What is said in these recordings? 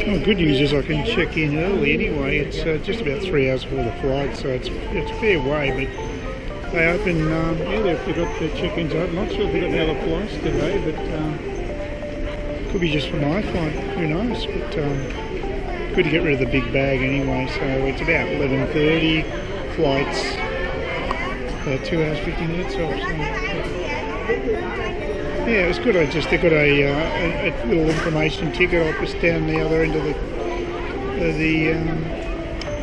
Well, the good news is I can check in early anyway. It's just about 3 hours before the flight, so it's a fair way. But they open, they've got the check-ins open. Not sure if they've got any other flights today, but could be just for my flight. Who knows? But good to get rid of the big bag anyway. So it's about 11:30 flights. 2 hours 50 minutes off. So. Yeah, it was good. They've got a little information ticket office down the other end of the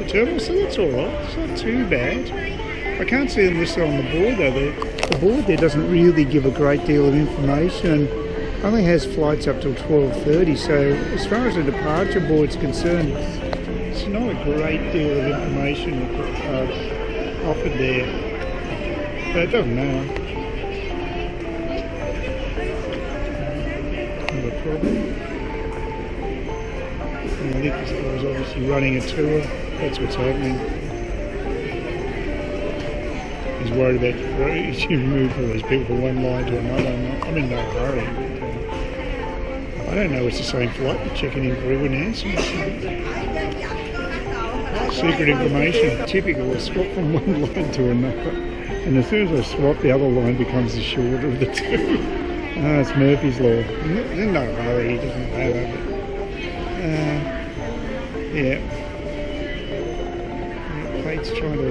terminal, so that's all right. It's not too bad. I can't see them listed on the board though. The board there doesn't really give a great deal of information. Only has flights up till 12:30. So as far as the departure board's concerned, it's not a great deal of information offered there. But it doesn't matter. Problem. And I think this guy's obviously running a tour. That's what's happening. He's worried about to move all these people from one line to another. I'm in no hurry. But, I don't know it's the same flight. We're checking in for everyone answering. Secret information. Typical. I swap from one line to another. And as soon as I swap, the other line becomes the shorter of the two. It's Murphy's Law. There's no hurry, he doesn't matter. Yeah. The plate's trying to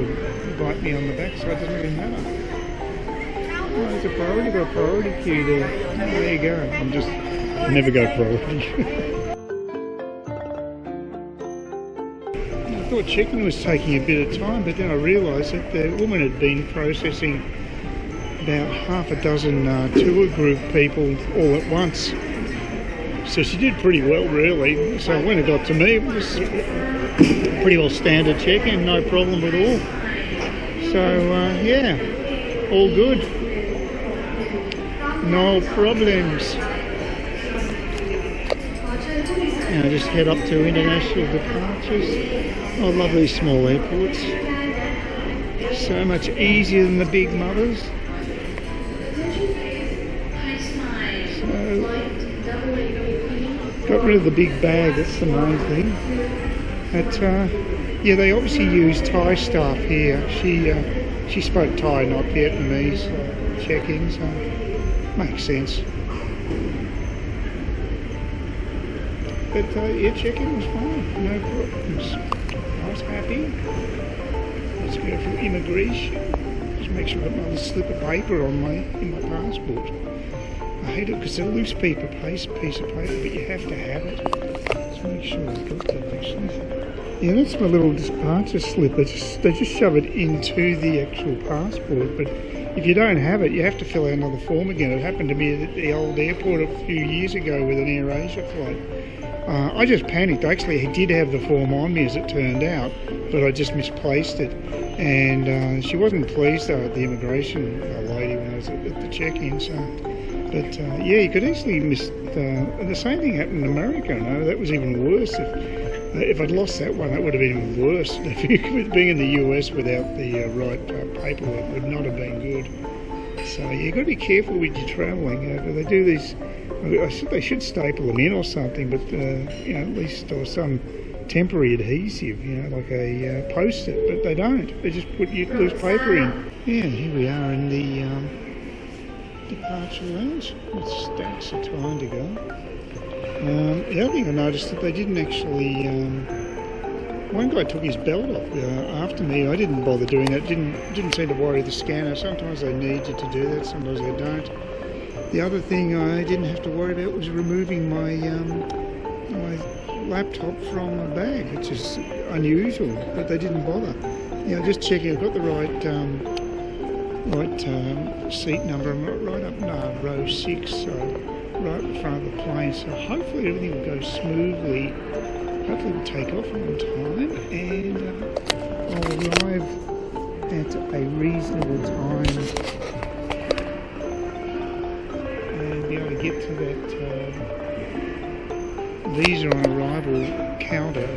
bite me on the back, so it doesn't really matter. Oh, there's a priority, got a priority queue there. Oh, there you go. I never go priority. I thought check-in was taking a bit of time, but then I realised that the woman had been processing about half a dozen tour group people all at once. So she did pretty well really. So when it got to me, it was pretty well standard check-in, no problem at all. So yeah, all good. No problems. Now just head up to international departures. Oh, lovely small airports. So much easier than the big mothers. Got rid of the big bag, that's the main thing. But yeah, they obviously use Thai staff here. She spoke Thai, not Vietnamese, check-in, so makes sense. But yeah, check-in was fine, no problems. I was happy. Let's go through immigration. Just make sure I've got another slip of paper in my passport. I hate it because it's a loose piece of paper, but you have to have it. Let's make sure I've got that actually. Yeah, that's my little departure slip. They just shove it into the actual passport, but if you don't have it, you have to fill out another form again. It happened to me at the old airport a few years ago with an AirAsia flight. I just panicked. Actually, I did have the form on me as it turned out, but I just misplaced it. And she wasn't pleased though at the immigration lady when I was at the check-in. So. But yeah, you could easily miss. And the same thing happened in America. No, that was even worse. If I'd lost that one, that would have been even worse. Being in the US without the right paperwork would not have been good. So yeah, you've got to be careful when you're travelling. They do these. They should staple them in or something, but you know, at least or some temporary adhesive, you know, like a post-it. But they don't. They just put loose paper in. Yeah, here we are in the departure lounge. With stacks of time to go. The other thing I noticed that they didn't actually. One guy took his belt off after me. I didn't bother doing that. Didn't seem to worry the scanner. Sometimes they need you to do that. Sometimes they don't. The other thing I didn't have to worry about was removing my my laptop from my bag, which is unusual, but they didn't bother. You know, just checking I've got the right seat number. I'm right up row 6, so right in front of the plane. So hopefully everything will go smoothly. Hopefully we'll take off on time and I'll arrive at a reasonable time and be able to get to that visa on arrival counter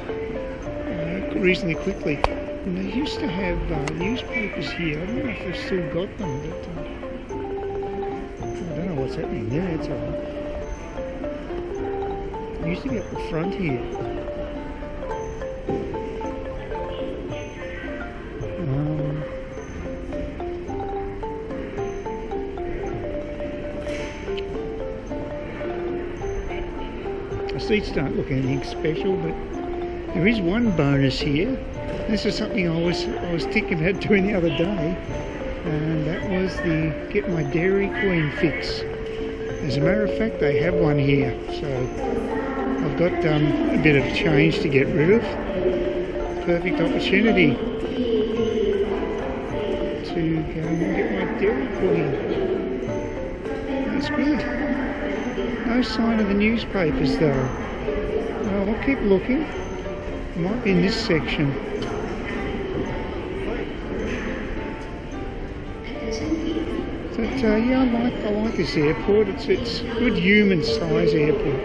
reasonably quickly. And they used to have newspapers here. I don't know if they've still got them, but I don't know what's happening there. It's all right. Used to be up the front here. The seats don't look anything special, but there is one bonus here. This is something I was thinking about doing the other day, and that was the get my Dairy Queen fix. As a matter of fact, they have one here, so I've got a bit of change to get rid of. Perfect opportunity to go and get my Dairy Queen. That's good. No sign of the newspapers though. Well, I'll keep looking. It might be in this section. But yeah, I like this airport. It's a good human size airport.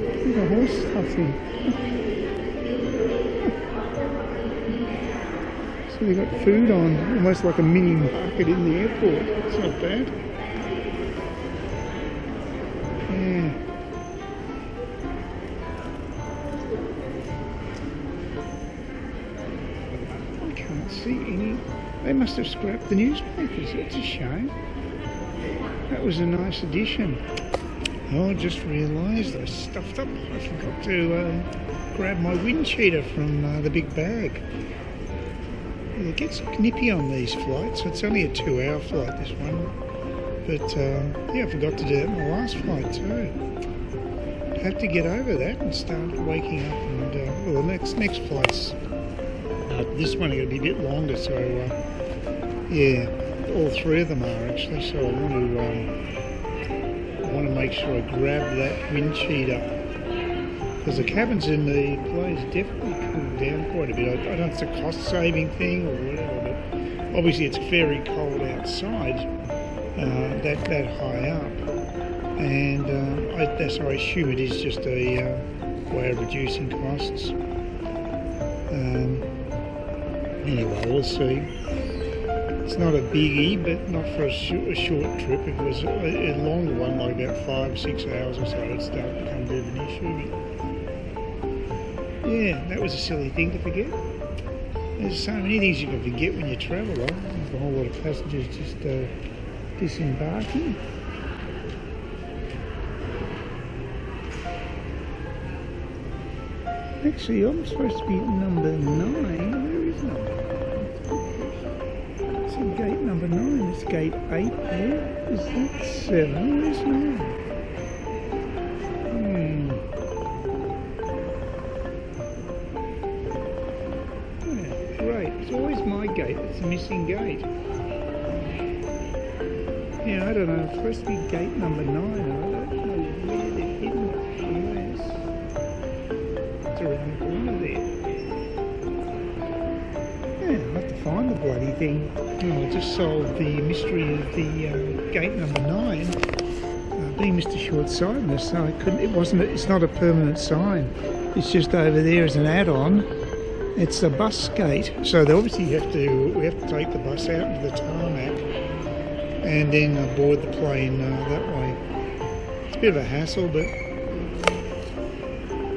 There's a horse stuff in. So they've got food on, almost like a mini market in the airport. It's not bad. Yeah. I can't see any. They must have scrapped the newspapers. That's a shame. That was a nice addition. Oh, I just realised I stuffed up. I forgot to grab my wind cheater from the big bag. It gets nippy on these flights. It's only a 2-hour flight, this one. But yeah, I forgot to do that on the last flight too. Have to get over that and start waking up. And well, the next flight's this one are going to be a bit longer. So yeah, all 3 of them are actually. So I want to make sure I grab that wind cheater, because the cabins in the planes definitely cooled down quite a bit. I don't know if it's a cost-saving thing or whatever, but obviously it's very cold outside, that high up, and so I assume it is just a way of reducing costs. Anyway, we'll see. It's not a biggie, but not for a short trip. If it was a longer one, like about 5-6 hours or so, it'd start to become a bit of an issue. But yeah, that was a silly thing to forget. There's so many things you can forget when you travel, though. There's a whole lot of passengers just disembarking. Actually, I'm supposed to be at number 9. Where is number 9? It's gate number 9. It's gate 8 there. Is that 7? Where's 9? Yeah, great. It's always my gate that's a missing gate. Yeah, I don't know. It's supposed to be gate number 9. I don't know where they're hidden. Yes. It's around the corner there. Yeah, I'll have to find the bloody thing. Oh, I just solved the mystery of the gate number 9 being Mr. Short-sightedness. So I couldn't. It's not a permanent sign. It's just over there as an add-on. It's a bus gate. So they obviously we have to take the bus out into the tarmac and then board the plane that way. It's a bit of a hassle, but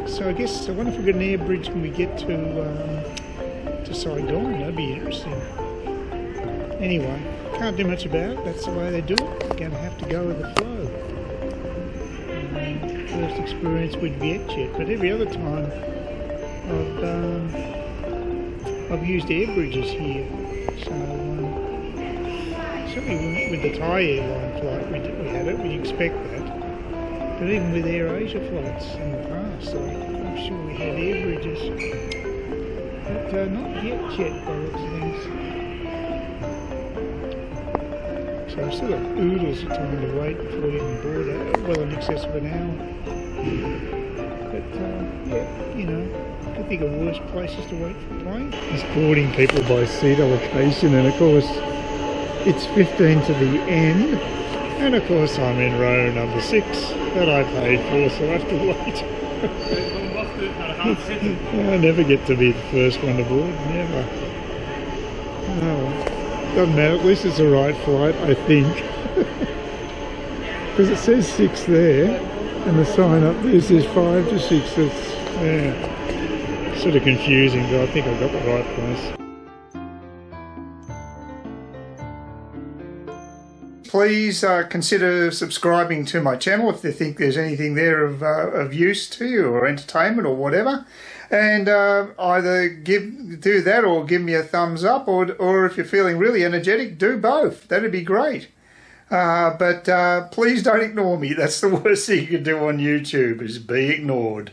so I guess I wonder if we've got an air bridge when we get to Saigon. That'd be interesting. Anyway, can't do much about it. That's the way they do it. You're going to have to go with the flow. First experience with Vietjet, but every other time I've used air bridges here. So certainly with the Thai airline flight we had it. We expect that. But even with Air Asia flights in the past, I'm sure we had air bridges. But not Vietjet by the looks of things. So I've still got oodles of time to wait before we can board it, well in excess of an hour. But yeah, you know, I can think of worse places to wait for a plane. It's boarding people by seat allocation, and of course it's 15 to the end, and of course I'm in row number 6 that I paid for, so I have to wait. I never get to be the first one aboard, never. Oh, doesn't matter, at least it's the right flight, I think. Because it says 6 there, and the sign up there says 5 to 6. It's sort of confusing, but I think I've got the right place. please consider subscribing to my channel if you think there's anything there of use to you or entertainment or whatever. And either do that or give me a thumbs up, or if you're feeling really energetic, do both. That'd be great. But please don't ignore me. That's the worst thing you can do on YouTube, is be ignored.